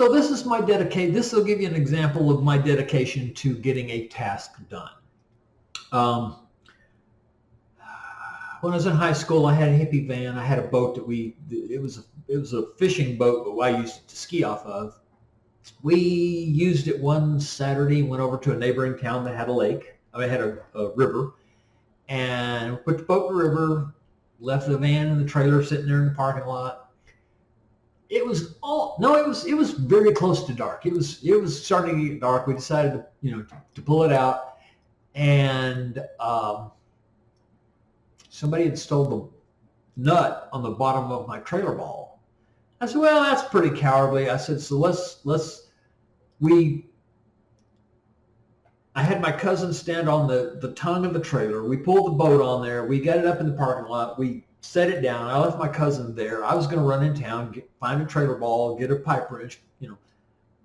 So this is my dedication. This will give you an example of my dedication to getting a task done. When I was in high school, I had a hippie van. I had a boat that it was a fishing boat, but I used it to ski off of. We used it one Saturday, went over to a neighboring town that had a lake. I had a river, and put the boat in the river, left the van and the trailer sitting there in the parking lot. It was very close to dark. It was starting to get dark. We decided to pull it out, and somebody had stole the nut on the bottom of my trailer ball. I said, well, that's pretty cowardly. I said, so I had my cousin stand on the tongue of the trailer. We pulled the boat on there. We got it up in the parking lot. We set it down. I left my cousin there. I was going to run in town, find a trailer ball, get a pipe wrench,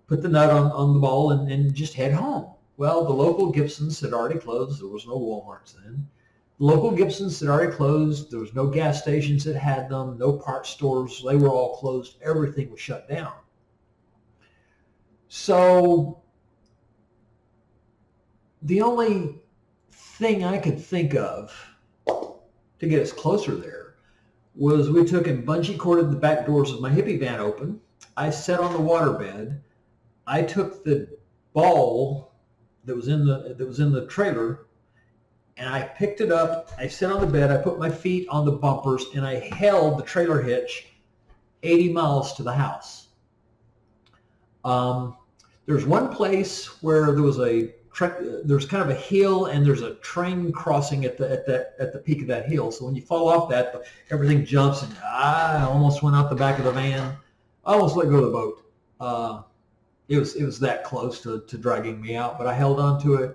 put the nut on the ball and just head home. Well, the local Gibsons had already closed. There was no Walmarts then. The local Gibsons had already closed. There was no gas stations that had them, no parts stores. They were all closed. Everything was shut down. So the only thing I could think of to get us closer there was we took and bungee corded the back doors of my hippie van open. I sat on the waterbed. I took the ball that was in the trailer, and I picked it up. I sat on the bed. I put my feet on the bumpers, and I held the trailer hitch 80 miles to the house. There's one place where there's kind of a hill, and there's a train crossing at the peak of that hill. So when you fall off that, everything jumps, and I almost went out the back of the van. I almost let go of the boat. It was that close to dragging me out, but I held on to it.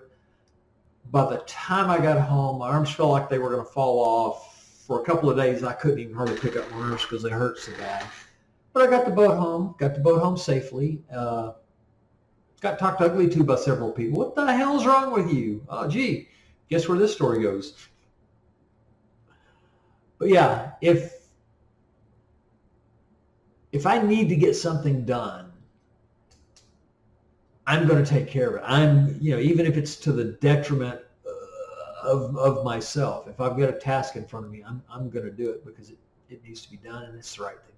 By the time I got home, my arms felt like they were going to fall off. For a couple of days, I couldn't even hardly pick up my arms because they hurt so bad. But I got the boat home safely. Got talked ugly to by several people. What the hell's wrong with you? Oh, gee, guess where this story goes. But yeah, if I need to get something done, I'm going to take care of it. Even if it's to the detriment of myself. If I've got a task in front of me, I'm going to do it because it needs to be done and it's the right thing